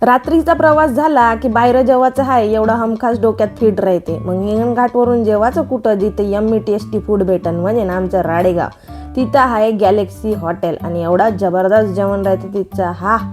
रात्रीचा प्रवास झाला की बाहेर जेवायचं आहे एवढा हमखास डोक्यात फिट राहते. मग हिंगणघाटवरून जेवायचं कुठं, जिथे यम्मी टेस्टी फूड भेटन म्हणजे ना आमचं राडेगाव, तिथं आहे गॅलेक्सी हॉटेल. आणि एवढा जबरदस्त जेवण राहते तिथं.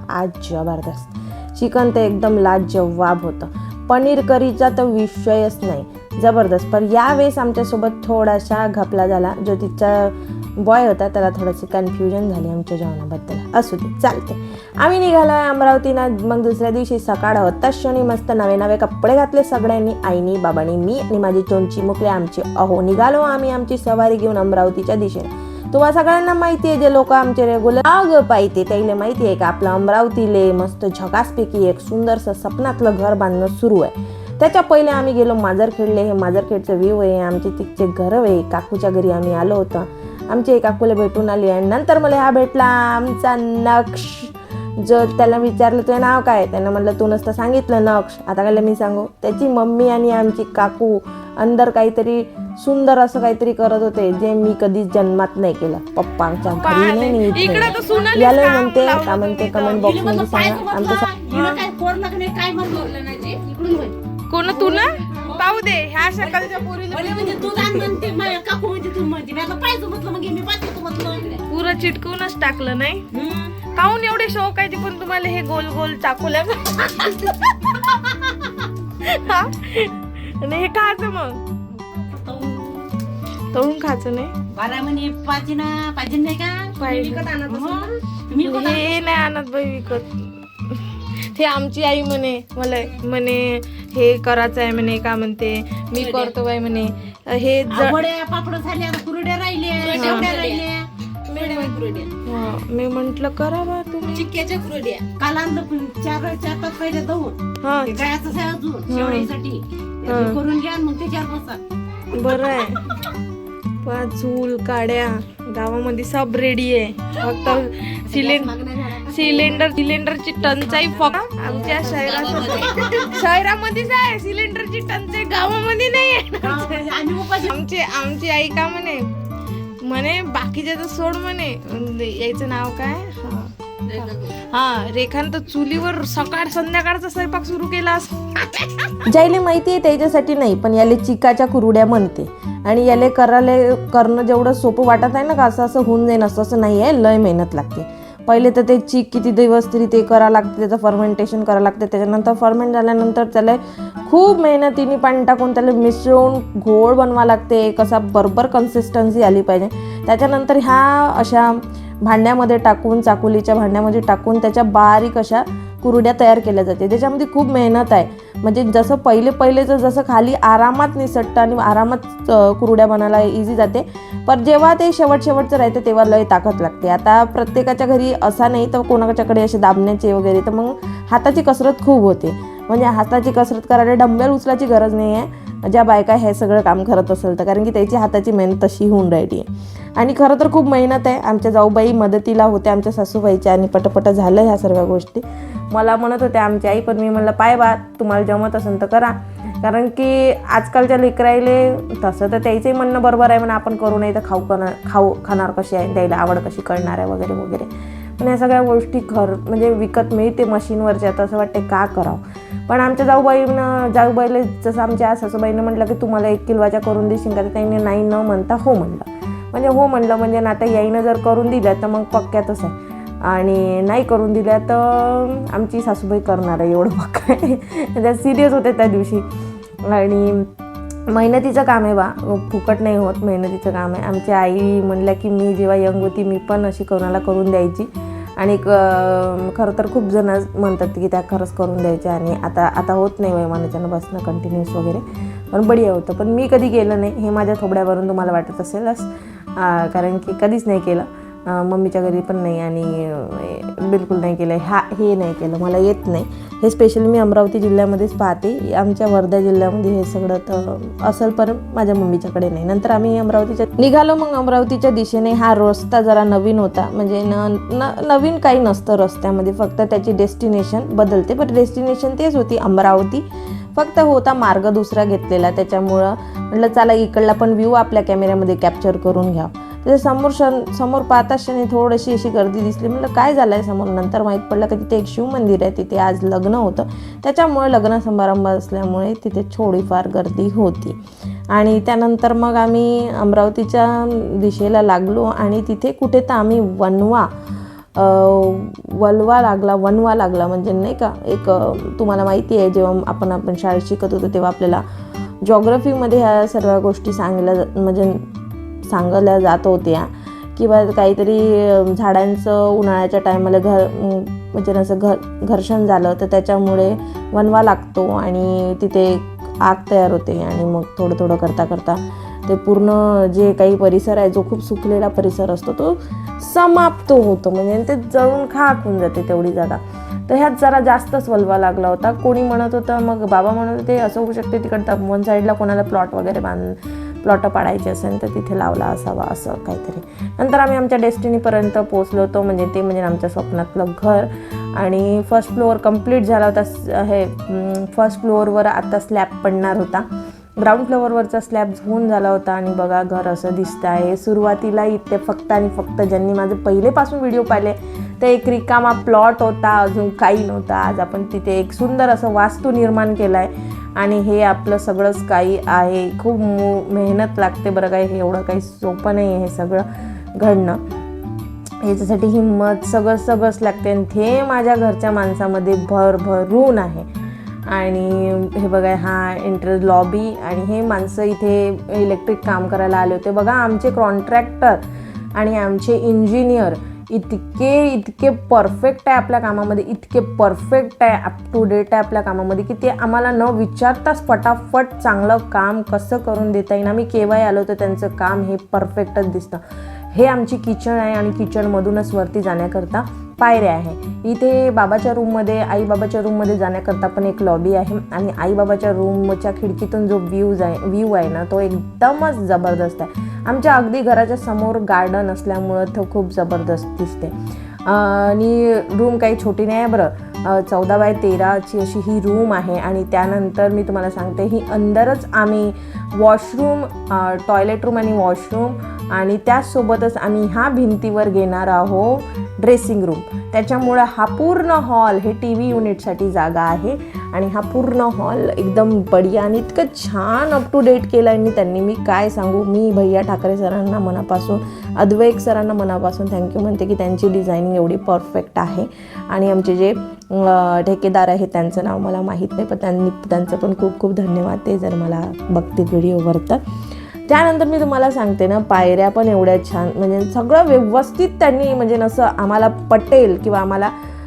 आज जबरदस्त चिकन तर एकदम लाजवाब होतं. पनीर करीचा तर विषयच नाही, जबरदस्त. पण यावेळेस आमच्यासोबत थोडासा घपला झाला. जो तिचा बॉय होता त्याला थोडंसं कन्फ्युजन झाली आमच्या जेवणाबद्दल. असू दे, चालते. आम्ही निघालो अमरावतीला. मग दुसऱ्या दिवशी सकाळ होता क्षणी मस्त नवे नवे कपडे घातले सगळ्यांनी, आईनी, बाबांनी, मी आणि माझी चोंची मुकले आमचे. अहो निघालो आम्ही आमची सवारी घेऊन अमरावतीच्या दिशेने. तुम्हाला सगळ्यांना माहिती आहे, जे लोक आमचे रेग्युलर पाहिजे त्याला माहिती आहे का आपलं अमरावतीले मस्त झकासपैकी एक सुंदरसं सपनातलं घर बांधणं सुरू आहे. त्याच्या पहिले आम्ही गेलो माजरखेडले. हे माजरखेडचं व्ह्यू आहे, आमचे तिथचे घर आहे. काकूच्या घरी आम्ही आलो होतो, आमच्या काकूला भेटून आली. आणि नंतर मला हा भेटला आमचा नक्ष. जो त्याला विचारलं तुझं नाव काय, त्यानं म्हटलं तू नसतं सांगितलं नक्ष. आता काय मी सांगू, त्याची मम्मी आणि आमची काकू अंदर काहीतरी सुंदर असं काहीतरी करत होते, जे मी कधीच जन्मात नाही केलं. पप्पांच्या घरी नाही. याला म्हणते का म्हणते कमेंट बॉक्स मध्ये सांगा. कोण तुला पाहू दे ह्या शकलच्या पोरीला पुरं चिटकवूनच टाकलं नाही. काहून एवढे शौक आहे ते पण तुम्हाला हे गोल गोल चाकूल्या आणि हे खायचं मग तळून खायचं नाही. हे नाही आणत बाई विकत. हे आमची आई मला म्हणे हे करायचं आहे म्हणे, का म्हणते मी करतो बाई म्हणे. हे पापड झाले, कुरड्या राहिल्या. मी म्हंटल करा बा तुम्ही चिक्क्याच्या कुरड्या. काल आणलं 4-5 पहिल्या दहून गायाचं साजून शेवळीसाठी करून घ्या, मग त्याच्यावर बसा. बरं आहे. झूल काड्या गावामध्ये सब रेडी आहे. फक्त सिलेंडरची टंचाई फक्त आमच्या शहरामध्येच आहे. सिलेंडरची टंचाई गावामध्ये नाही आहे. आमची आई का म्हणे बाकीचे तर सोड म्हणे. याचं नाव काय, रेखांत चुलीवर सकाळ संध्याकाळचा स्वयंपाक सुरू केला असं. ज्याला माहिती आहे त्याच्यासाठी नाही, पण याले चिकाच्या कुरड्या म्हणते. आणि याले करणं जेवढं सोपं वाटत आहे ना, का असं होऊन जाईन असं नाही आहे. लय मेहनत लागते. पहिले तर ते चीक किती दिवस तरी ते करावं लागते, त्याचं फर्मेंटेशन करावं लागते. त्याच्यानंतर फर्मेंट झाल्यानंतर त्याला खूप मेहनतीने पाणी टाकून त्याला मिसळून घोळ बनवा लागते. कसा बरोबर कन्सिस्टन्सी आली पाहिजे. त्याच्यानंतर ह्या अशा भांड्यामध्ये टाकून, चाकुलीच्या भांड्यामध्ये टाकून त्याच्या बारीक अशा कुरड्या तयार केल्या जाते. त्याच्यामध्ये खूप मेहनत आहे. म्हणजे जसं पहिलेचं जसं खाली आरामात निसटतं आणि आरामात कुरड्या बनायला इझी जाते, पण जेव्हा ते शेवटचं राहते तेव्हा लय ताकद लागते. आता प्रत्येकाच्या घरी असा नाही तर कोणाच्याकडे असे दाबण्याचे वगैरे, तर मग हाताची कसरत खूप होते. म्हणजे हाताची कसरत करायला डंबेल उचलायची गरज नाही आहे ज्या बायका हे सगळं काम करत असेल तर, कारण की त्याची हाताची मेहनत तशी होऊन राहिली आहे. आणि खरं तर खूप मेहनत आहे. आमच्या जाऊबाई मदतीला होत्या आमच्या सासूबाईच्या, आणि पटपट झालं ह्या सर्व गोष्टी. मला म्हणत होत्या आमची आई, पण मी म्हणलं पाय बा तुम्हाला जमत असेल तर करा. कारण की आजकालच्या लेकरायले तसं तर त्याचंही म्हणणं बरोबर आहे म्हणा, आपण करू नाही तर खाणार कशी आहे, त्याला आवड कशी कळणार आहे वगैरे वगैरे. पण ह्या सगळ्या गोष्टी म्हणजे विकत मिळते मशीनवरच्या, तर असं वाटते का करावं. पण आमच्या जाऊबाईला जसं आमच्या सासूबाईनं म्हटलं की तुम्हाला 1 किलोच्या करून देशील का, तर त्यांनी नाही न म्हणता हो म्हणलं. म्हणजे हो म्हणलं म्हणजे ना, आता याईनं जर करून दिलं तर मग पक्क्यातच आहे, आणि नाही करून दिल्या तर आमची सासूबाई करणार आहे एवढं पक्का आहे. त्या सिरियस होते त्या दिवशी. आणि मेहनतीचं काम आहे बा, फुकट नाही होत, मेहनतीचं काम आहे. आमची आई म्हणल्या की मी जेव्हा यंग होती मी पण अशी कोणाला करून द्यायची. आणि खरं तर खूप जण म्हणतात की त्या खरंच करून द्यायच्या. आणि आता होत नाही वयमानाच्यानं बसणं कंटिन्यूस वगैरे, पण बढिया होतं. पण मी कधी केलं नाही, हे माझ्या थोबड्यावरून तुम्हाला वाटत असेलच, कारण की कधीच नाही केलं. मम्मीच्या घरी पण नाही, आणि बिलकुल नाही केलं. हे नाही केलं, मला येत नाही. हे स्पेशली मी अमरावती जिल्ह्यामध्येच पाहते. आमच्या वर्धा जिल्ह्यामध्ये हे सगळं तर असेल, पण माझ्या मम्मीच्याकडे नाही. नंतर आम्ही अमरावतीच्या निघालो. मग अमरावतीच्या दिशेने हा रस्ता जरा नवीन होता. म्हणजे नवीन काही नसतं रस्त्यामध्ये, फक्त त्याची डेस्टिनेशन बदलते. पण डेस्टिनेशन तेच होती, अमरावती. फक्त होता मार्ग दुसरा घेतलेला. त्याच्यामुळं म्हटलं चला इकडला पण व्ह्यू आपल्या कॅमेऱ्यामध्ये कॅप्चर करून घ्या. त्याच्या समोर पाहताच क्षणी थोडीशी अशी गर्दी दिसली. म्हटलं काय झालं आहे समोर. नंतर माहीत पडलं की तिथे एक शिवमंदिर आहे, तिथे आज लग्न होतं, त्याच्यामुळे लग्न समारंभ असल्यामुळे तिथे थोडीफार गर्दी होती. आणि त्यानंतर मग आम्ही अमरावतीच्या दिशेला लागलो आणि तिथे कुठे तर आम्ही वनवा लागला म्हणजे नाही का, एक तुम्हाला माहिती आहे जेव्हा आपण शाळेत शिकत होतो तेव्हा आपल्याला जॉग्रफीमध्ये ह्या सर्व गोष्टी सांगल्या जात होत्या, किंवा काहीतरी झाडांचं उन्हाळ्याच्या टायमाला म्हणजे असं घर्षण झालं तर त्याच्यामुळे वनवा लागतो आणि तिथे आग तयार होते आणि मग थोडं करता करता ते पूर्ण जे काही परिसर आहे जो खूप सुकलेला परिसर असतो तो समाप्त होतो, म्हणजे ते जळून खाक होऊन जाते तेवढी जागा. तर ह्यात जरा जास्तच वल्वा लागला होता. कोणी म्हणत होतं, मग बाबा म्हणत होते असं होऊ शकते तिकडं वन साईडला कोणाला प्लॉट पाडायचे असेल तर तिथे लावला असावा असं काहीतरी. नंतर आम्ही आमच्या डेस्टिनीपर्यंत पोहोचलो होतो, म्हणजे आमच्या स्वप्नातलं घर. आणि फर्स्ट फ्लोअर कंप्लीट झाला होता. हे फर्स्ट फ्लोअरवर आता स्लॅब पडणार होता. ग्राउंड फ्लोअरवरचा स्लॅब होऊन झाला होता आणि बघा घर असं दिसतं आहे. सुरुवातीला इथे फक्त आणि फक्त ज्यांनी माझे पहिलेपासून व्हिडिओ पाहिले ते एक रिकामा प्लॉट होता, अजून काही नव्हता. आज आपण तिथे एक सुंदर असं वास्तू निर्माण केला आहे आणि हे आपलं सगळंच काही आहे. खूप मेहनत लागते बरं, काही हे एवढं काही सोपं नाही आहे हे सगळं घडणं. याच्यासाठी हिंमत सगळंच लागते आणि ते माझ्या घरच्या माणसामध्ये भरभरून आहे. आणि हे बघा हा एंट्रन्स लॉबी आणि हे माणसं इथे इलेक्ट्रिक काम करायला आले होते. बघा आमचे कॉन्ट्रॅक्टर आणि आमचे इंजिनियर इतके परफेक्ट आहे आपल्या कामामध्ये, इतके परफेक्ट आहे, अप टू डेट आहे आपल्या कामामध्ये की ते आम्हाला न विचारताच फटाफट चांगलं काम कसं करून देता येईल. आम्ही केव्हाही आलो तर त्यांचं काम हे परफेक्टच दिसतं. हे आमची किचन आहे आणि किचनमधूनच वरती जाण्याकरता पायऱ्या आहे. इथे बाबाच्या रूममध्ये आईबाबाच्या रूममध्ये जाण्याकरता पण एक लॉबी आहे आणि आईबाबाच्या रूमच्या खिडकीतून जो व्ह्यू आहे ना तो एकदमच जबरदस्त आहे. आमच्या अगदी घराच्या समोर गार्डन असल्यामुळं तो खूप जबरदस्त दिसते. आणि रूम काही छोटी नाही आहे बरं, 14x13ची अशी ही रूम आहे. आणि त्यानंतर मी तुम्हाला सांगते ही अंदरच आम्ही वॉशरूम, टॉयलेट रूम आणि वॉशरूम आणि त्याचसोबतच आम्ही ह्या भिंतीवर घेणार आहोत ड्रेसिंग रूम. त्याच्यामुळे हा पूर्ण हॉल हे TV युनिटसाठी जागा आहे आणि हा पूर्ण हॉल एकदम बढिया आणि इतकं छान अप टू डेट केलं आहे त्यांनी. मी काय सांगू, मी भैया ठाकरे सरांना मनापासून, अद्वैक सरांना मनापासून थँक्यू म्हणते की त्यांची डिझायनिंग एवढी परफेक्ट आहे. आणि आमचे जे ठेकेदार आहे त्यांचं नाव मला माहीत नाही, पण त्यांचं पण खूप खूप धन्यवाद, ते जर मला बघतील व्हिडिओवर तर. त्यानंतर मी तुम्हाला सांगते ना, पायऱ्या पण एवढ्या छान, म्हणजे सगळं व्यवस्थित त्यांनी, म्हणजे नसं आम्हाला पटेल किंवा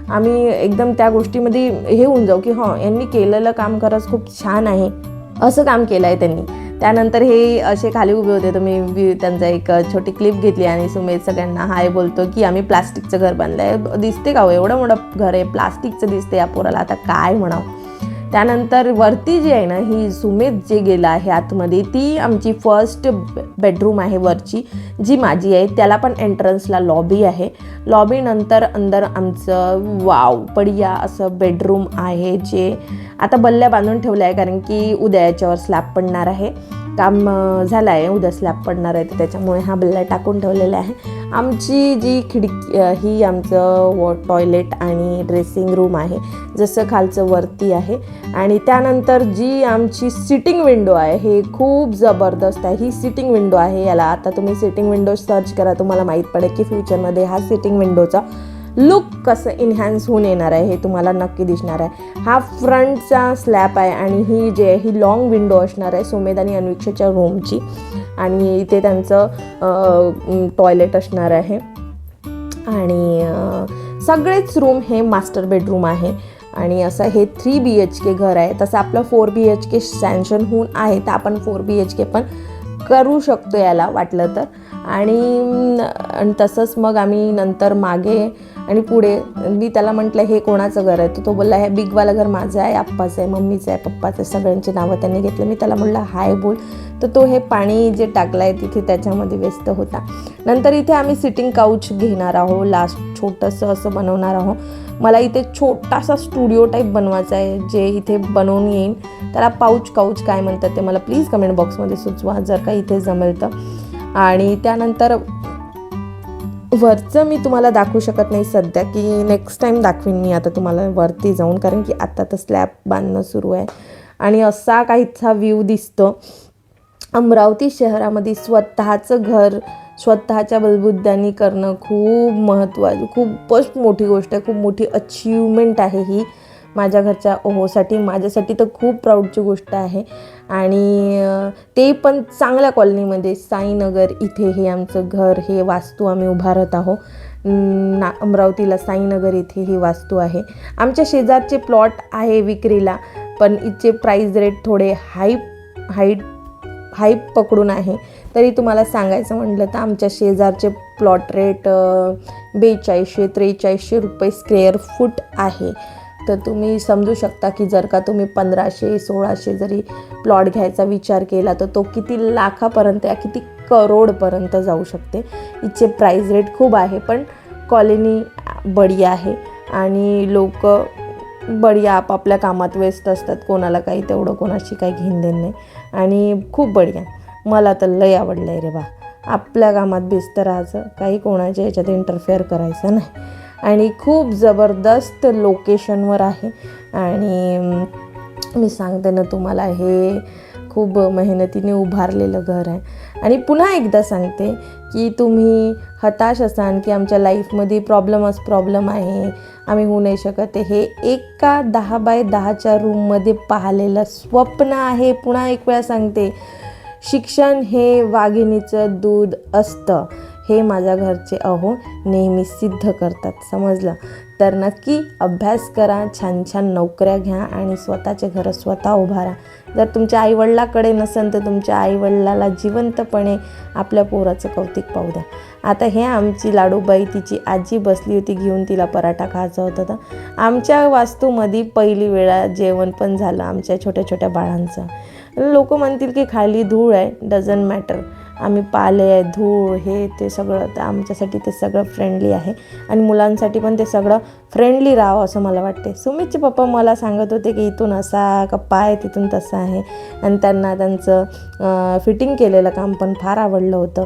आम्ही एकदम त्या गोष्टीमध्ये हे होऊन जाऊ की यांनी केलेलं काम खरंच खूप छान आहे असं काम केलं आहे त्यांनी. त्यानंतर हे असे खाली उभे होते तर मी त्यांचा एक छोटी क्लिप घेतली आणि सुमेध सगळ्यांना हाय बोलतो की आम्ही प्लास्टिकचं घर बांधलं आहे. दिसते का हो, एवढं मोठं घर आहे, प्लास्टिकचं दिसते या पोराला, आता काय म्हणावं. त्यानंतर वरती जी आहे ना ही सुमेध जे गेला आहे आतमध्ये, ती आमची फर्स्ट बेडरूम आहे वरची, जी माझी आहे. त्याला पण एंट्रन्सला लॉबी आहे. लॉबी नंतर अंदर आमचं वाव बढिया असं बेडरूम आहे, जे आता बल्ल्या बांधून ठेवलं आहे कारण की उद्या याच्यावर स्लॅब पडणार आहे. काम झालं आहे, उद्या स्लॅब पडणार आहे तर त्याच्यामुळे हा बल्ल्या टाकून ठेवलेला आहे. आमची जी खिडकी ही आमचं टॉयलेट आणि ड्रेसिंग रूम आहे, जसं खालचं वरती आहे. आणि त्यानंतर जी आमची सिटिंग विंडो आहे हे खूप जबरदस्त आहे. ही सिटिंग विंडो आहे, याला आता तुम्ही सिटिंग विंडो सर्च करा, तुम्हाला माहीत पडेल की फ्युचरमध्ये हा सिटिंग विंडोचा लुक कसं इन्हॅन्स होऊन येणार आहे हे तुम्हाला नक्की दिसणार आहे. हा फ्रंटचा स्लॅब आहे आणि ही जे आहे ही लॉंग विंडो असणार आहे सुमेध आणि अन्वीक्षाच्या रूमची. आणि इथे त्यांचं टॉयलेट असणार आहे. आणि सगळेच रूम हे मास्टर बेडरूम आहे. आणि असं हे 3 BHK घर आहे. तसं आपलं 4 BHK सँक्शन होऊन आहे तर आपण 4 BHK पण करू शकतो याला वाटलं तर. आणि तसंच मग आम्ही नंतर मागे आणि पुढे मी त्याला म्हटलं हे कोणाचं घर आहे, तर तो बोलला हे बिगवालं घर माझं आहे, आप्पाचं आहे, मम्मीचं आहे, पप्पाचं आहे, सगळ्यांची नावं त्यांनी घेतलं. मी त्याला म्हटलं हाय बोल, तर तो हे पाणी जे टाकलं आहे तिथे त्याच्यामध्ये व्यस्त होता. नंतर इथे आम्ही सिटिंग काउच घेणार आहोत, लास्ट छोटंसं असं बनवणार आहोत. मला इथे छोटासा स्टुडिओ टाईप बनवायचा आहे जे इथे बनवून येईल. त्याला पाऊच काउच काय म्हणतात ते मला प्लीज कमेंट बॉक्समध्ये सुचवा जर का इथे जमेल तर. आणि त्यानंतर वरचं मी तुम्हाला दाखवू शकत नाही सध्या, की नेक्स्ट टाईम दाखवीन मी आता तुम्हाला वरती जाऊन, कारण की आता तर स्लॅब बांधणं सुरू आहे. आणि असा काहीचा व्ह्यू दिसतो. अमरावती शहरामध्ये स्वतःचं घर स्वतःच्या बलबुद्ध्यांनी करणं खूप महत्त्वाचं, खूपच मोठी गोष्ट आहे, खूप मोठी अचीवमेंट आहे ही माझ्या घरच्या ओहोसाठी. माझ्यासाठी तर खूप प्राऊडची गोष्ट आहे. आणि ते पण चांगल्या कॉलनीमध्ये, साईनगर इथे हे आमचं घर, हे वास्तू आम्ही उभारत आहोत. अमरावतीला साईनगर इथे ही वास्तू आहे. आमच्या शेजारचे प्लॉट आहे विक्रीला, पण इथचे प्राईस रेट थोडे हाईट पकडून आहे. तरी तुम्हाला सांगायचं म्हटलं तर आमच्या शेजारचे प्लॉट रेट 4200-4300 रुपये स्क्वेअर फूट आहे. तर तुम्ही समजू शकता की जर का तुम्ही 1500-1600 जरी प्लॉट घ्यायचा विचार केला तर तो किती लाखापर्यंत या किती करोडपर्यंत जाऊ शकते. इथचे प्राईस रेट खूप आहे, पण कॉलनी बढिया आहे आणि लोक बढिया आपापल्या कामात व्यस्त असतात. कोणाला काही तेवढं कोणाशी काही घेणदेण नाही आणि खूप बढिया. मला तर लय आवडलं आहे रे बा. आपल्या कामात व्यस्त राहायचं, काही कोणाच्या याच्यात इंटरफेअर करायचं नाही. आणि खूप जबरदस्त लोकेशनवर आहे. आणि मी सांगते ना तुम्हाला, हे खूप मेहनतीने उभारलेलं घर आहे. आणि पुन्हा एकदा सांगते की तुम्ही हताश असाल की आमच्या लाईफमध्ये प्रॉब्लेम आहे, आम्ही होऊ नाही शकत, हे एका 10x10च्या रूममध्ये पाहिलेलं स्वप्न आहे. पुन्हा एक वेळा सांगते, शिक्षण हे वाघिणीचं दूध असतं, हे माझ्या घरचे अहो नेहमी सिद्ध करतात. समजलं तर नक्की अभ्यास करा, छान छान नोकऱ्या घ्या आणि स्वतःचे घरं स्वतः उभारा. जर तुमच्या आईवडिलाकडे नसेल तर तुमच्या आईवडिलाला जिवंतपणे आपल्या पोराचं कौतिक पाहू द्या. आता हे आमची लाडूबाई, तिची आजी बसली होती घेऊन, तिला पराठा खायचा होता. तर आमच्या वास्तूमध्ये पहिली वेळा जेवण पण झालं आमच्या छोट्या छोट्या बाळांचं. लोक म्हणतील की खाली धूळ आहे, डझंट मॅटर. आम्ही पाले आहे, धूळ, हे ते सगळं, तर आमच्यासाठी ते सगळं फ्रेंडली आहे. आणि मुलांसाठी पण ते सगळं फ्रेंडली राहावं असं मला वाटते. सुमितचे पप्पा मला सांगत होते की इथून असा कप्पा आहे, तिथून तसा आहे. आणि त्यांना त्यांचं फिटिंग केलेलं काम पण फार आवडलं होतं.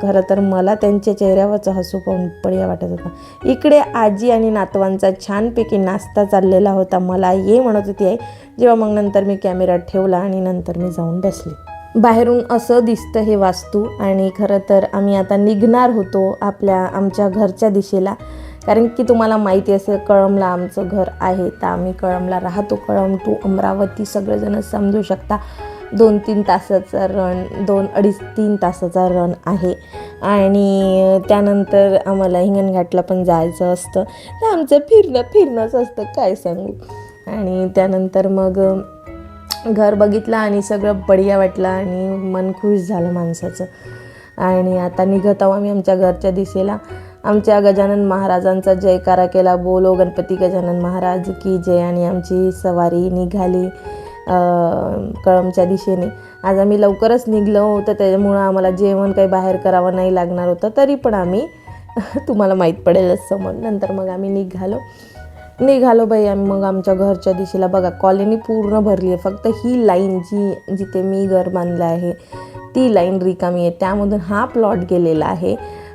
खरं तर मला त्यांच्या चेहऱ्यावरचं हसू पाहून बढिया वाटत होता. इकडे आजी आणि नातवांचा छानपैकी नाश्ता चाललेला होता. मला ये म्हणत होती आहे, जेव्हा मग नंतर मी कॅमेरा ठेवला आणि नंतर मी जाऊन बसली. बाहेरून असं दिसतं हे वास्तू. आणि खरं तर आम्ही आता निघणार होतो आमच्या घरच्या दिशेला, कारण की तुम्हाला माहिती असेल कळमला आमचं घर आहे. तर आम्ही कळमला राहतो. कळम टू अमरावती सगळेजण समजू शकता 2-3 तासाचा रन, 2-2.5-3 तासाचा रन आहे. आणि त्यानंतर आम्हाला हिंगणघाटला पण जायचं असतं. तर आमचं फिरणंच असतं, काय सांगू. आणि त्यानंतर मग घर बघितलं आणि सगळं बढिया वाटलं आणि मन खुश झालं माणसाचं. आणि आता निघत आहोत आम्ही आमच्या घरच्या दिशेला. आमच्या गजानन महाराजांचा जयकारा केला, बोलो गणपती गजानन महाराज की जय. आणि आमची सवारी निघाली कळमच्या दिशेने. आज आम्ही लवकरच निघलो होतं, त्याच्यामुळं आम्हाला जेवण काही बाहेर करावं नाही लागणार होतं. तरी पण आम्ही तुम्हाला माहीत पडेलच समोर. नंतर मग आम्ही निघालो बाई आम्ही मग आमच्या घरच्या दिशेला. बघा कॉलनी पूर्ण भरली आहे. फक्त ही लाईन जिथे मी घर बांधलं आहे ती लाईन रिकामी आहे. त्यामधून हा प्लॉट गेलेला आहे.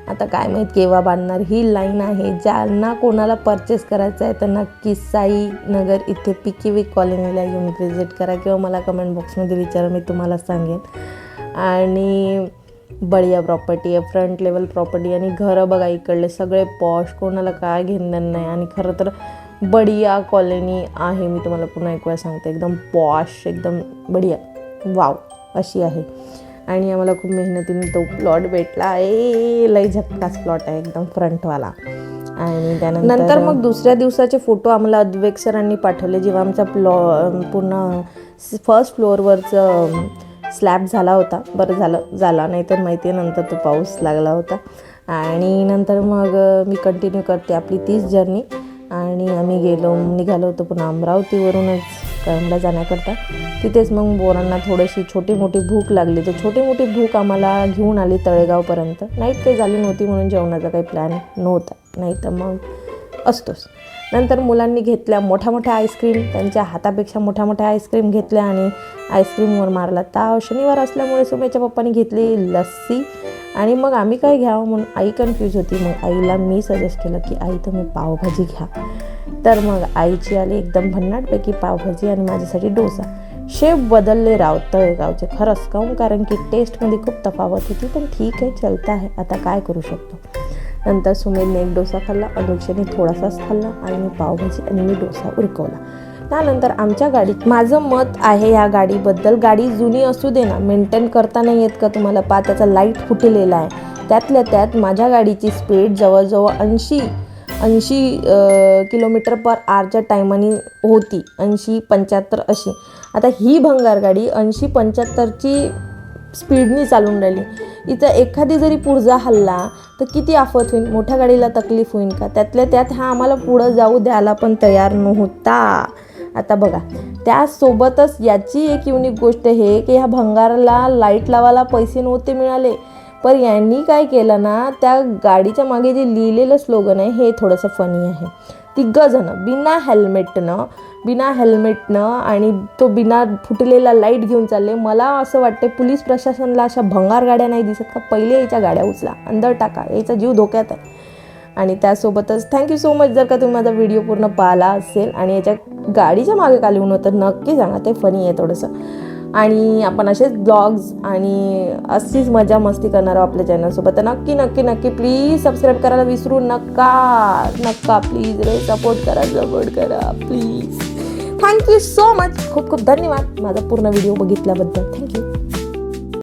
आता काय माहीत केव्हा बांधणार. ही लाईन आहे. ज्यांना कोणाला परचेस करायचं आहे तर नक्की साईनगर इथे PKV कॉलनीला येऊन व्हिजिट करा किंवा मला कमेंट बॉक्समध्ये विचारा, मी तुम्हाला सांगेन. आणि बढिया प्रॉपर्टी आहे, फ्रंट लेवल प्रॉपर्टी. आणि घरं बघा इकडले सगळे पॉश, कोणाला काय घेणं नाही. आणि खरं तर बढिया कॉलनी आहे. मी तुम्हाला पुन्हा एक वेळा सांगते, एकदम पॉश, एकदम बढिया, वाव अशी आहे. आणि आम्हाला खूप मेहनतीने तो प्लॉट भेटला आहे. लई झक्कास प्लॉट आहे एकदम फ्रंटवाला. आणि त्यानंतर मग दुसऱ्या दिवसाचे फोटो आम्हाला अद्वैक सरांनी पाठवले, जेव्हा आमचा पूर्ण फर्स्ट फ्लोअरवरचं स्लॅब झाला होता. बरं झाला नाही तर माहिती आहे नंतर तो पाऊस लागला होता. आणि नंतर मग मी कंटिन्यू करते आपली तीच जर्नी. आणि आम्ही निघालो होतो पुन्हा अमरावतीवरूनच कळमला जाण्याकरता. तिथेच मग बोरांना थोडीशी छोटी मोठी भूक लागली, तर छोटी मोठी भूक आम्हाला घेऊन आली तळेगावपर्यंत. नाईट काही झाली नव्हती म्हणून जेवणाचा काही प्लॅन नव्हता, नाही तर मग असतोच. नंतर मुलांनी घेतल्या मोठ्या मोठ्या आईस्क्रीम, त्यांच्या हातापेक्षा मोठ्या मोठ्या आईस्क्रीम घेतल्या आणि आईस्क्रीमवर मारला ताव. शनिवार असल्यामुळे सुमेच्या पप्पानी घेतली लस्सी आणि मग आम्ही काय घ्यावं म्हणून आई कन्फ्यूज होती. मग आईला मी सजेस्ट केलं की आई तुम्ही पावभाजी घ्या. तर मग आईची आली एकदम भन्नाटपैकी पावभाजी आणि माझ्यासाठी डोसा. शेफ बदलले राव तळेगावचे खरंच, काहून कारण की टेस्टमध्ये खूप तफावत होती, पण ठीक आहे चलता आहे, आता काय करू शकतो. नंतर सुमेधने एक डोसा खाल्ला, अनुक्षाने थोडासाच खाल्ला आणि मी पावभाजी आणि मी डोसा उरकवला. त्यानंतर आमच्या गाडीत माझं मत आहे या गाडीबद्दल, गाडी जुनी असू दे ना, मेंटेन करता नाही येत का तुम्हाला? त्याचा लाईट फुटलेला आहे. त्यातल्या त्यात माझ्या गाडीची स्पीड जवळजवळ 80 km/h टायमाने होती, 80-75 अशी. आता ही भंगार गाडी 80-75ची स्पीडनी चालून राहिली. इथं एखादी जरी पुर्जा हल्ला तर किती आफत होईल, मोठ्या गाडीला तकलीफ होईल का? त्यातल्या त्यात हा आम्हाला पुढं जाऊ द्यायला पण तयार नव्हता. आता बघा, त्यासोबतच याची एक युनिक गोष्ट आहे की ह्या भंगाराला लाईट लावायला पैसे नव्हते मिळाले, पण यांनी काय केलं ना, त्या गाडीच्या मागे जे लिहिलेलं स्लोगन आहे हे थोडंसं फनी आहे. 3 जणं बिना हेल्मेटनं आणि तो बिना फुटलेला लाईट घेऊन चालले. मला असं वाटते पोलीस प्रशासनाला अशा भंगार गाड्या नाही दिसत का? पहिले याच्या गाड्या उचला, अंदर टाका, याचा जीव धोक्यात आहे. आणि त्यासोबतच थँक्यू सो मच जर का तुम्ही माझा व्हिडिओ पूर्ण पाहिला असेल आणि याच्या गाडीच्या मागे का लिहून होतं नक्की सांगा, ते फनी आहे थोडंसं. आणि आपण असेच ब्लॉग्स आणि अशीच मजा मस्ती करणार आहोत आपल्या चॅनलसोबत. तर नक्की प्लीज सबस्क्राईब करायला विसरू नका प्लीज रे, सपोर्ट करा प्लीज. थँक्यू सो मच, खूप खूप धन्यवाद माझा पूर्ण व्हिडिओ बघितल्याबद्दल.